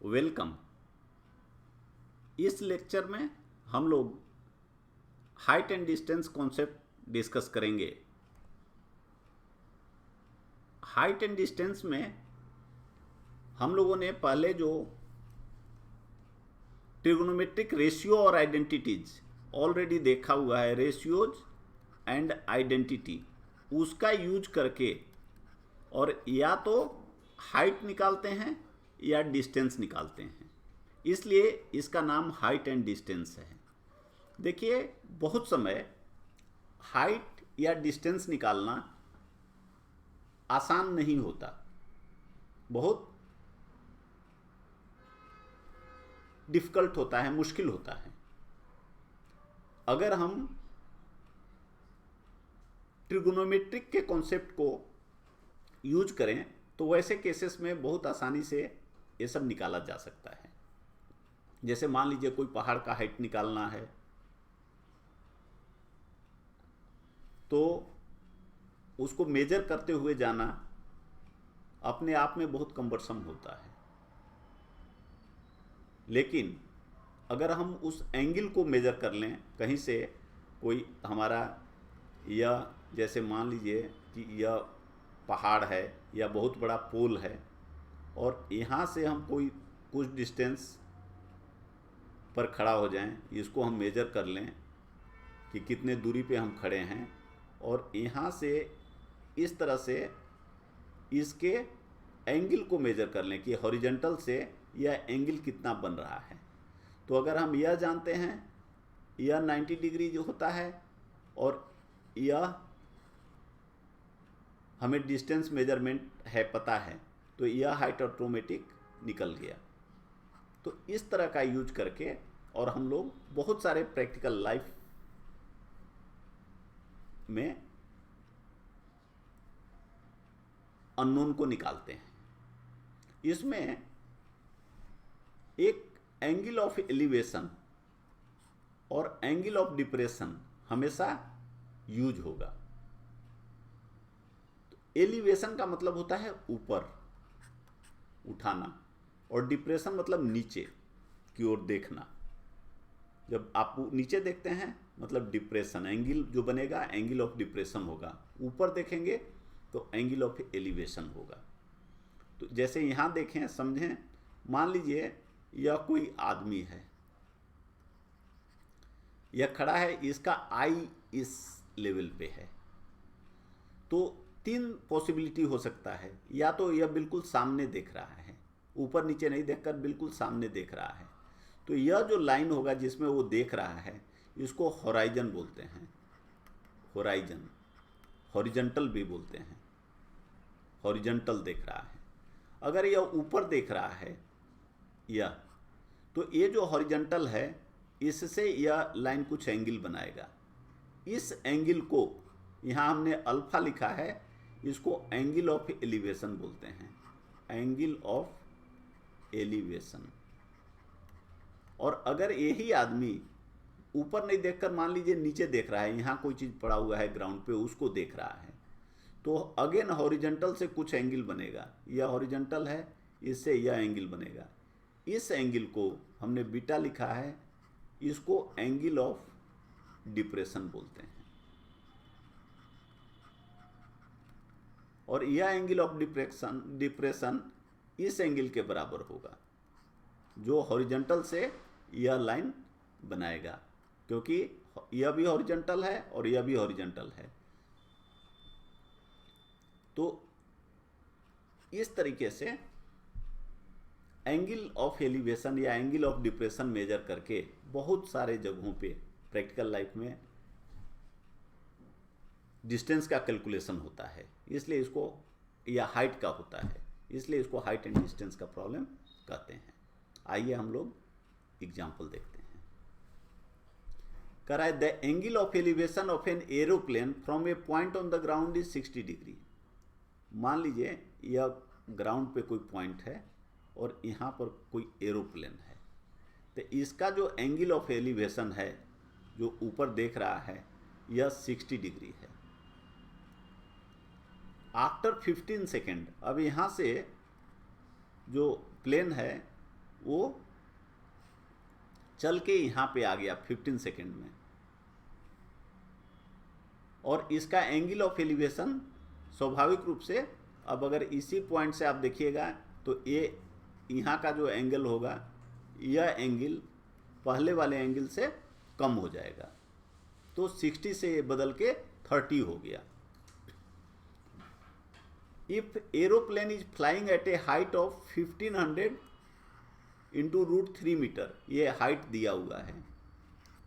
Welcome. इस lecture में हम लोग height and distance concept discuss करेंगे। हाइट एंड डिस्टेंस में हम लोगों ने पहले जो ट्रिग्नोमेट्रिक रेशियो और आइडेंटिटीज ऑलरेडी देखा हुआ है, रेशियोज एंड आइडेंटिटी, उसका यूज करके और या तो हाइट निकालते हैं या डिस्टेंस निकालते हैं, इसलिए इसका नाम हाइट एंड डिस्टेंस है। देखिए, बहुत समय हाइट या डिस्टेंस निकालना आसान नहीं होता, बहुत डिफ़िकल्ट होता है, मुश्किल होता है। अगर हम ट्रिग्नोमेट्रिक के कॉन्सेप्ट को यूज करें तो वैसे केसेस में बहुत आसानी से ये सब निकाला जा सकता है। जैसे मान लीजिए कोई पहाड़ का हाइट निकालना है तो उसको मेजर करते हुए जाना अपने आप में बहुत कम्बरसम होता है, लेकिन अगर हम उस एंगल को मेजर कर लें, कहीं से कोई हमारा यह, जैसे मान लीजिए कि यह पहाड़ है या बहुत बड़ा पोल है और यहाँ से हम कोई कुछ डिस्टेंस पर खड़ा हो जाएं, इसको हम मेजर कर लें कि कितने दूरी पे हम खड़े हैं, और यहाँ से इस तरह से इसके एंगल को मेजर कर लें कि हॉरिजॉन्टल से यह एंगल कितना बन रहा है। तो अगर हम यह जानते हैं यह 90 डिग्री जो होता है और यह हमें डिस्टेंस मेजरमेंट है पता है, तो यह हाइट ऑटोमेटिक निकल गया। तो इस तरह का यूज करके और हम लोग बहुत सारे प्रैक्टिकल लाइफ में अननोन को निकालते हैं। इसमें एक एंगल ऑफ एलिवेशन और एंगल ऑफ डिप्रेशन हमेशा यूज होगा। तो एलिवेशन का मतलब होता है ऊपर उठाना, और डिप्रेशन मतलब नीचे की ओर देखना। जब आप नीचे देखते हैं मतलब डिप्रेशन, एंगल जो बनेगा एंगल ऑफ डिप्रेशन होगा। ऊपर देखेंगे तो एंगल ऑफ एलिवेशन होगा। तो जैसे यहाँ देखें, समझें, मान लीजिए यह कोई आदमी है, यह खड़ा है, इसका आई इस लेवल पे है, तो तीन पॉसिबिलिटी हो सकता है। या तो यह बिल्कुल सामने देख रहा है, ऊपर नीचे नहीं देखकर बिल्कुल सामने देख रहा है, तो यह जो लाइन होगा जिसमें वो देख रहा है इसको होराइजन बोलते हैं। होराइजन, हॉरिजॉन्टल भी बोलते हैं, हॉरिजॉन्टल देख रहा है। अगर यह ऊपर देख रहा है यह, तो ये जो हॉरिजॉन्टल है इससे यह लाइन कुछ एंगल बनाएगा। इस एंगल को यहाँ हमने अल्फा लिखा है, इसको एंगल ऑफ एलिवेशन बोलते हैं, एंगल ऑफ एलिवेशन। और अगर यही आदमी ऊपर नहीं देखकर मान लीजिए नीचे देख रहा है, यहाँ कोई चीज़ पड़ा हुआ है ग्राउंड पे, उसको देख रहा है, तो अगेन हॉरिजॉन्टल से कुछ एंगल बनेगा। यह हॉरिजॉन्टल है, इससे यह एंगल बनेगा। इस एंगल को हमने बीटा लिखा है, इसको एंगल ऑफ डिप्रेशन बोलते हैं। और यह एंगल ऑफ डिप्रेशन इस एंगल के बराबर होगा जो हॉरिजॉन्टल से यह लाइन बनाएगा, क्योंकि यह भी हॉरिजॉन्टल है और यह भी हॉरिजॉन्टल है। तो इस तरीके से एंगल ऑफ एलिवेशन या एंगल ऑफ डिप्रेशन मेजर करके बहुत सारे जगहों पे प्रैक्टिकल लाइफ में डिस्टेंस का कैलकुलेशन होता है, इसलिए इसको, या हाइट का होता है, इसलिए इसको हाइट एंड डिस्टेंस का प्रॉब्लम कहते हैं। आइए हम लोग एग्जाम्पल देखते हैं। कह रहा है the angle of elevation of an aeroplane from A point on the ground is 60 degree. मान लीजिए यह ग्राउंड पे कोई पॉइंट है और यहाँ पर कोई एरोप्लेन है, तो इसका जो एंगल ऑफ एलिवेशन है जो ऊपर देख रहा है यह 60 डिग्री है। आफ्टर 15 सेकेंड, अब यहाँ से जो प्लेन है वो चल के यहाँ पे आ गया 15 सेकेंड में। और इसका एंगल ऑफ एलिवेशन स्वाभाविक रूप से, अब अगर इसी पॉइंट से आप देखिएगा तो ये यहाँ का जो एंगल होगा, यह एंगल पहले वाले एंगल से कम हो जाएगा, तो 60 से बदल के 30 हो गया। If aeroplane is flying at a height of 1500 into √3 metre, ये हाइट दिया हुआ है,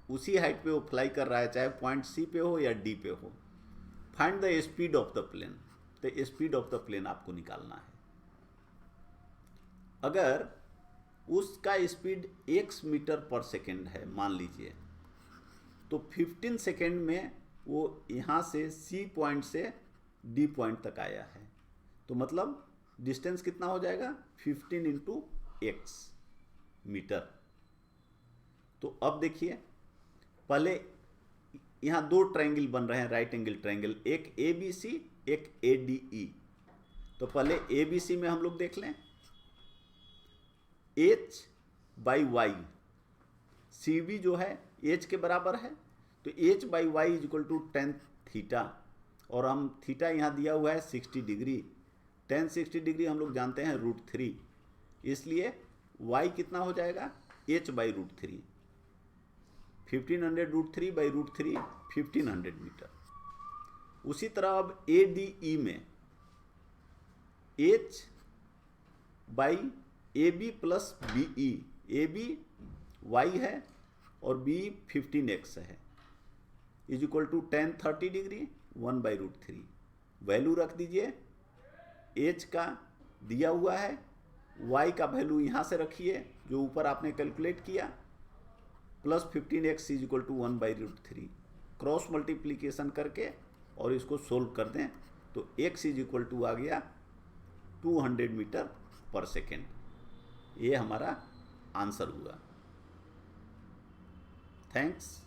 उसी हाइट पे वो फ्लाई कर रहा है, चाहे पॉइंट सी पे हो या डी पे हो। Find the speed of the plane, तो स्पीड ऑफ द प्लेन आपको निकालना है। अगर उसका speed x metre per second है मान लीजिए, तो 15 सेकेंड में वो यहाँ से C पॉइंट से D पॉइंट तक आया है, तो मतलब डिस्टेंस कितना हो जाएगा 15 इंटू x मीटर। तो अब देखिए, पहले यहाँ दो ट्रायंगल बन रहे हैं, राइट एंगल ट्रायंगल, एक ABC एक ADE। तो पहले ABC में हम लोग देख लें, h/y, CB जो है h के बराबर है, तो h/y = tan थीटा, और हम थीटा यहाँ दिया हुआ है 60 डिग्री, tan 60 डिग्री हम लोग जानते हैं √3, इसलिए y कितना हो जाएगा h/√3, 1500 √3/√3 1500 मीटर। उसी तरह अब ADE में h/AB + BE, AB y है और BE 15x है, = tan 30 डिग्री 1/√3। वैल्यू रख दीजिए, h का दिया हुआ है, y का वैल्यू यहाँ से रखिए जो ऊपर आपने कैलकुलेट किया, प्लस 15x = 1/√3, क्रॉस मल्टीप्लीकेशन करके और इसको सोल्व कर दें तो x = आ गया 200 मीटर पर सेकेंड। ये हमारा आंसर हुआ। थैंक्स।